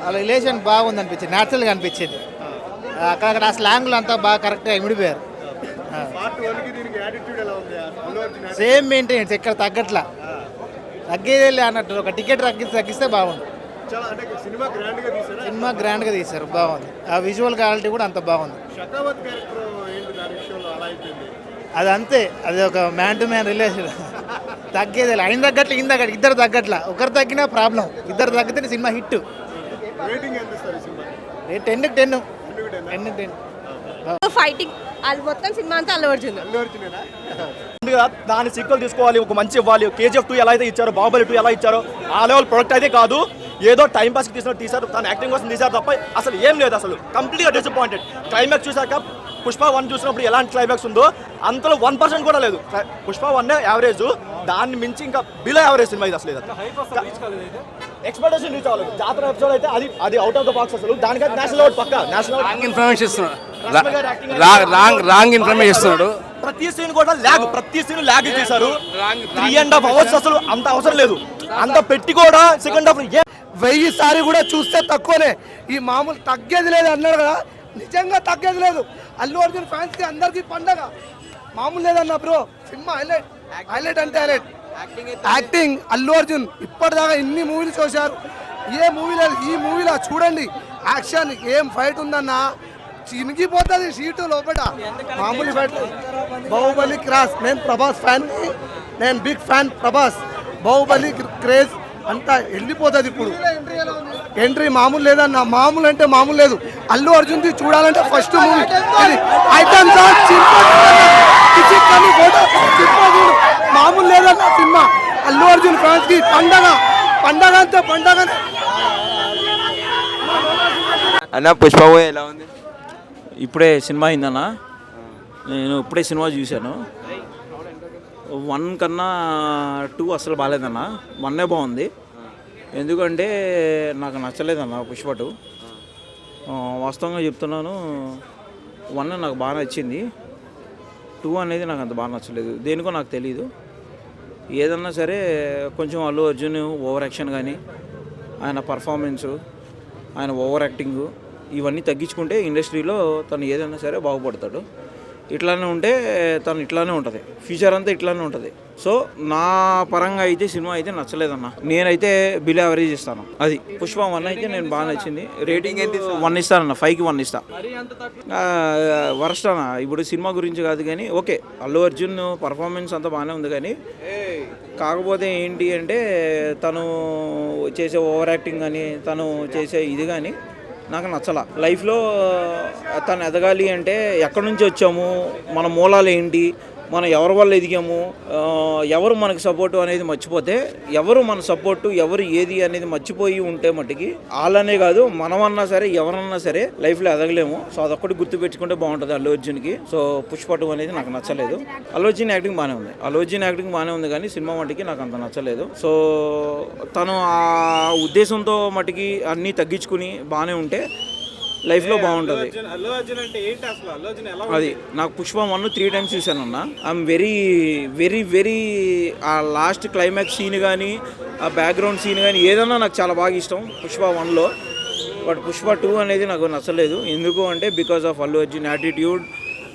వాళ్ళ రిలేషన్ బాగుంది అనిపించింది, న్యాచురల్గా అనిపించింది. అక్కడ ఆ స్లాంగ్లు అంతా బాగా కరెక్ట్గా ఇమిడిపోయారు. సేమ్ మెయింటెనెన్స్, ఎక్కడ తగ్గట్లా, తగ్గేదే అన్నట్టు. ఒక టికెట్ తగ్గిస్తే బాగుంది. సినిమా గ్రాండ్గా తీశారు, బాగుంది. ఆ విజువల్ క్వాలిటీ కూడా అంత బాగుంది. అది అంతే, అది ఒక మ్యాన్ టు మ్యాన్ రిలేషన్. తగ్గేదే ఆయన తగ్గట్లు ఈయన తగ్గట్టు, ఇద్దరు తగ్గట్ల. ఒకరు తగ్గినా ప్రాబ్లం, ఇద్దరు తగ్గితే సినిమా హిట్. 10/10. ఫైటింగ్ అది మొత్తం సినిమా అంతా అల్లు అర్జున్. దాని సీక్వెల్ తీసుకోవాలి, ఒక మంచి ఇవ్వాలి. KGF 2 ఎలా అయితే ఇచ్చారో, బాహుబలి 2 ఎలా ఇచ్చారో ఆ లెవెల్ ప్రొడక్ట్ అయితే కాదు. ఏదో టైం పాస్కి తీశారు, తన యాక్టింగ్ కోసం తీశారు తప్ప అసలు ఏం లేదు. అసలు కంప్లీట్గా డిసప్పాయింటెడ్. క్లైమాక్స్ చూసాక పుష్ప 1 చూసినప్పుడు ఎలాంటి క్లైమాక్స్ ఉందో అంతలో 1% కూడా లేదు. పుష్ప 1 యావరేజ్, దాన్ని మించి ఇంకా బిలో యావరేజ్ సినిమా ఇది. అసలు ఎక్స్పెక్టేషన్ రీచ్ అవ్వలేదు. జాతర ఎపిసోడ్ అయితే అది అవుట్ ఆఫ్ ద బాక్స్. అసలు దానికైతే నేషనల్ అవార్డు పక్కా. నేషనల్ రాంగ్ ఇన్ఫర్మేషన్ ఇస్తున్నాడు. ప్రతి సీన్ కూడా ల్యాగ్, ప్రతి సీన్ ల్యాగ్ చేశారు. 3.5 hours అసలు అంత అవసరం లేదు. అంత పెట్టి కూడా సెకండ్ హాఫ్ 1000 సారి కూడా చూస్తే తక్కువనే. ఈ మామూలు తగ్గేది లేదు అన్నాడు కదా, నిజంగా తగ్గేది లేదు. అల్లు అర్జున్ ఫ్యాన్స్ కి అందరికి పండగ, మామూలు లేదన్న బ్రో. సినిమా హైలైట్ అంటే హైలైట్. యాక్టింగ్ అల్లు అర్జున్ ఇప్పటిదాకా ఇన్ని మూవీలు చూశారు, ఏ మూవీలో ఈ మూవీలో చూడండి యాక్షన్, ఏం ఫైట్ ఉందన్న, చినిగిపోతుంది సీటు లోపల. మామూలు ఫైట్. బాహుబలి క్రాస్. నేను ప్రభాస్ ఫ్యాన్, నేను big fan Prabhas. Baahubali craze అంతా వెళ్ళిపోతుంది. ఇప్పుడు ఎంట్రీ మామూలు లేదన్న, మామూలు అంటే మామూలు లేదు. అల్లు అర్జున్ చూడాలంటే ఫస్ట్ మూవీ ఐటమ్ మామూలు లేదన్న సినిమా. అల్లు అర్జున్ ఫ్యాన్స్ కి పండగ, పండగ అంతా పండగ. అన్న పుష్ప ఎలా ఉంది? ఇప్పుడే సినిమా అయిందన్న, నేను ఇప్పుడే సినిమా చూశాను. 1 కన్నా 2 అసలు బాగాలేదన్న. 1 బాగుంది. ఎందుకంటే నాకు నచ్చలేదన్న పుష్ప 2. వాస్తవంగా చెప్తున్నాను, 1 నాకు బాగా నచ్చింది, 2 అనేది నాకు అంత బాగా నచ్చలేదు. దేనికో నాకు తెలీదు. ఏదన్నా సరే కొంచెం అల్లు అర్జున్ ఓవర్ యాక్షన్ కానీ, ఆయన పర్ఫార్మెన్సు, ఆయన ఓవర్ యాక్టింగు ఇవన్నీ తగ్గించుకుంటే ఇండస్ట్రీలో తను ఏదైనా సరే బాగుపడతాడు. ఇట్లానే ఉంటే తను ఇట్లానే ఉంటుంది, ఫ్యూచర్ అంతా ఇట్లానే ఉంటుంది. సో నా పరంగా అయితే సినిమా అయితే నచ్చలేదన్న. నేనైతే బిలో యావరేజ్ ఇస్తాను. అది పుష్ప 1 అయితే నేను బాగా నచ్చింది. రేటింగ్ అయితే 1 ఇస్తానన్న, 5కి 1 ఇస్తా. వరస్ట్ అన్న, ఇప్పుడు సినిమా గురించి కాదు కానీ ఓకే, అల్లు అర్జున్ పర్ఫార్మెన్స్ అంతా బాగానే ఉంది. కానీ కాకపోతే ఏంటి అంటే తను చేసే ఓవర్ యాక్టింగ్ కానీ, తను చేసే ఇది కానీ నాకు నచ్చలా. లైఫ్లో తను ఎదగాలి అంటే ఎక్కడి నుంచి వచ్చాము, మన మూలాలు ఏంటి, మనం ఎవరి వల్ల ఎదిగాము, ఎవరు మనకు సపోర్టు అనేది మర్చిపోతే, ఎవరు మన సపోర్టు, ఎవరు ఏది అనేది మర్చిపోయి ఉంటే మట్టుకి వాళ్ళనే కాదు మనమన్నా సరే ఎవరన్నా సరే లైఫ్లో ఎదగలేము. సో అదొక్కటి గుర్తుపెట్టుకుంటే బాగుంటుంది అల్లు అర్జున్కి. సో పుష్ప 2 అనేది నాకు నచ్చలేదు. అల్లు అర్జున్ యాక్టింగ్ బాగానే ఉంది, కానీ సినిమా మటుకి నాకు అంత నచ్చలేదు. సో తను ఆ ఉద్దేశంతో మటుకి అన్నీ తగ్గించుకుని బాగానే ఉంటే లైఫ్లో బాగుంటుంది. అది నాకు పుష్ప 1 3 times చూశాను అన్న. ఐఎమ్ వెరీ వెరీ వెరీ ఆ లాస్ట్ క్లైమాక్స్ సీన్ కానీ, ఆ బ్యాక్గ్రౌండ్ సీన్ కానీ ఏదన్నా నాకు చాలా బాగా ఇష్టం పుష్ప 1లో. బట్ పుష్ప 2 అనేది నాకు నచ్చలేదు. ఎందుకు అంటే because of Allu Arjun attitude,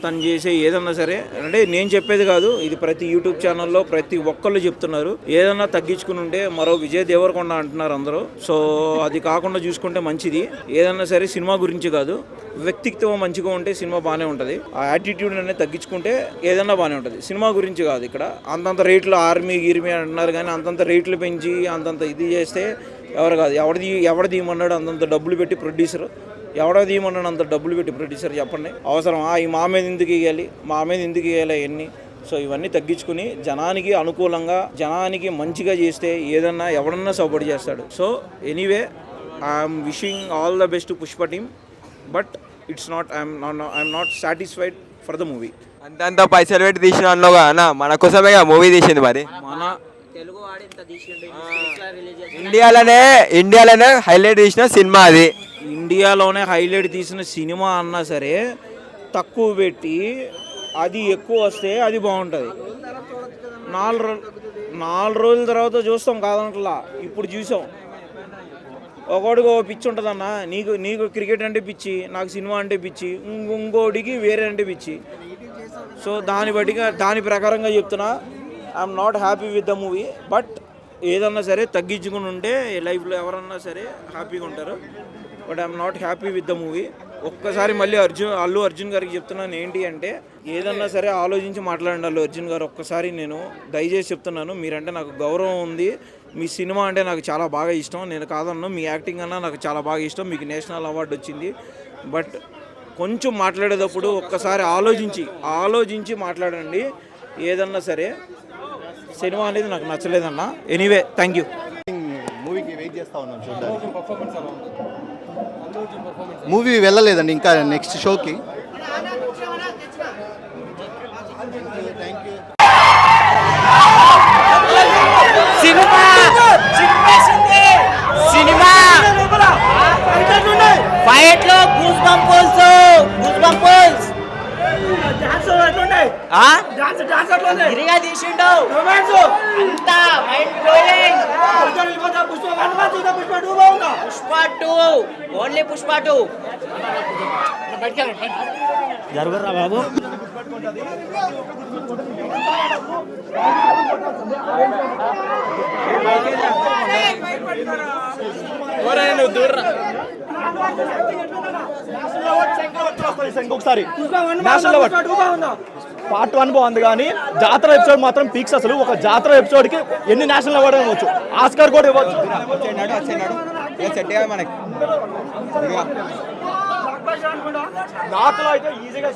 తను చేసే ఏదన్నా సరే. అంటే నేను చెప్పేది కాదు, ఇది ప్రతి యూట్యూబ్ ఛానల్లో ప్రతి ఒక్కళ్ళు చెప్తున్నారు. ఏదన్నా తగ్గించుకుని ఉంటే మరో విజయ్ దేవరకొండ అంటున్నారు అందరూ. సో అది కాకుండా చూసుకుంటే మంచిది. ఏదన్నా సరే సినిమా గురించి కాదు, వ్యక్తిత్వం మంచిగా ఉంటే సినిమా బాగానే ఉంటుంది. ఆ యాటిట్యూడ్ అనేది తగ్గించుకుంటే ఏదన్నా బాగానే ఉంటుంది. సినిమా గురించి కాదు. ఇక్కడ అంతంత రేట్లు ఆర్మీ గిర్మీ అంటున్నారు, కానీ అంతంత రేట్లు పెంచి అంతంత ఇది చేస్తే ఎవరు కాదు. ఎవరిది ఇమ్మన్నాడు అంతంత డబ్బులు పెట్టి ప్రొడ్యూసర్, ఎవడో తీయమన్నాడు అంత డబ్బులు పెట్టి ప్రొడ్యూసర్, చెప్పండి అవసరమా? ఈ మా మీద ఎందుకు ఇవ్వాలి అవన్నీ. సో ఇవన్నీ తగ్గించుకుని జనానికి అనుకూలంగా, జనానికి మంచిగా చేస్తే ఏదన్నా ఎవడన్నా సపోర్ట్ చేస్తాడు. So anyway I'm wishing all the best Pushpa team. But it's not, I'm not satisfied for the movie. అంత పైసలు పెట్టి తీసిన అన్నావు అన్న, మన కోసమే మూవీ తీసింది. మరి మన ఇండియాలోనే హైలైట్ తీసిన సినిమా అది. ఇండియాలోనే హైలైట్ తీసిన సినిమా అన్నా సరే తక్కువ పెట్టి అది ఎక్కువ వస్తే అది బాగుంటుంది. 4 రోజుల తర్వాత చూస్తాం కాదనట్లా. ఇప్పుడు చూసాం ఒకడికి ఓ పిచ్చి ఉంటుందన్న, నీకు క్రికెట్ అంటే పిచ్చి, నాకు సినిమా అంటే పిచ్చి, ఇంకోడికి వేరే అంటే పిచ్చి. సో దాని ప్రకారంగా చెప్తున్నా, I'm not happy with the movie. But ఏదన్నా సరే తగ్గించుకుని ఉంటే లైఫ్లో ఎవరన్నా సరే హ్యాపీగా ఉంటారు. But I'm not happy with the movie. ఒక్కసారి మళ్ళీ అల్లు అర్జున్ గారికి చెప్తున్నాను ఏంటి అంటే, ఏదన్నా సరే ఆలోచించి మాట్లాడండి అల్లు అర్జున్ గారు. ఒక్కసారి నేను దయచేసి చెప్తున్నాను, మీరంటే నాకు గౌరవం ఉంది, మీ సినిమా అంటే నాకు చాలా బాగా ఇష్టం, నేను కాదన్నా, మీ యాక్టింగ్ అన్నా నాకు చాలా బాగా ఇష్టం, మీకు నేషనల్ అవార్డు వచ్చింది. బట్ కొంచెం మాట్లాడేటప్పుడు ఒక్కసారి ఆలోచించి మాట్లాడండి. ఏదన్నా సరే సినిమా అనేది నాకు నచ్చలేదన్నా. Anyway, thank you. మూవీకి వెయిట్ చేస్తా ఉన్నాను చూడడానికి. మూవీ వెళ్ళలేదండి ఇంకా నెక్స్ట్ షోకి. సినిమా ఫైట్ లో గూస్ బంపుల్స్ గిరిగా తీసిండు అంతా mind blowing. Pushpa 2 only Pushpa 2. జరుగురా బాబు. ఇంకొకసారి పార్ట్ 1 బాగుంది కానీ జాతర ఎపిసోడ్ మాత్రం పీక్స్. అసలు ఒక జాతర ఎపిసోడ్ కి ఎన్ని నేషనల్ అవార్డు ఇవ్వచ్చు, ఆస్కార్ కూడా ఇవ్వచ్చు. నార్త్లో అయితే ఈజీగా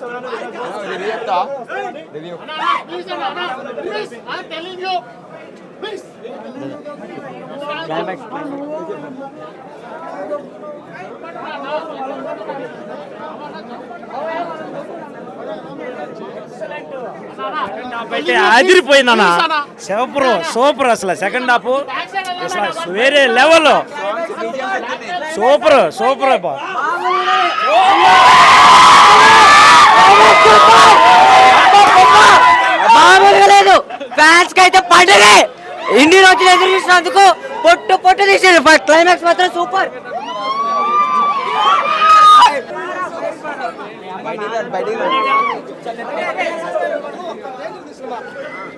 అదిరిపోయిందన్న. శివపురం సూపర్. అసలు సెకండ్ హాఫ్ అసలు వేరే లెవెల్. సూపర్ మామూలుగా లేదు. ఫ్యాన్స్ కి అయితే పండుగే. ఇన్ని రోజులు ఎదురు చూసినందుకు పొట్టు తీసాడు. క్లైమాక్స్ మాత్రం సూపర్.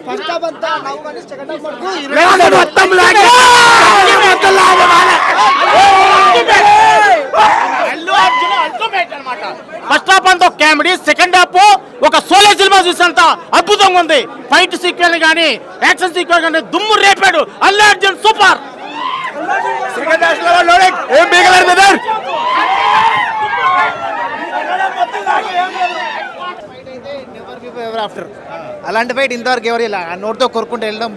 ఫస్ట్ హాఫ్ అంతా నవ్వు కానీ సెకండ్ హాఫ్ ఫస్ట్ హాఫ్ అంతా కామెడీ, సెకండ్ హాఫ్ ఒక సోలో సినిమా చూసినంత అద్భుతంగా ఉంది. ఫైట్ సీక్వెన్స్ కానీ యాక్షన్ సీక్వెన్స్ కానీ దుమ్ము రేపాడు అల్లు అర్జున్. సూపర్. అలాంటి ఫైట్ ఇంతవరకు ఎవరు ఇలా నోటితో కొరుకుంటూ వెళ్ళడం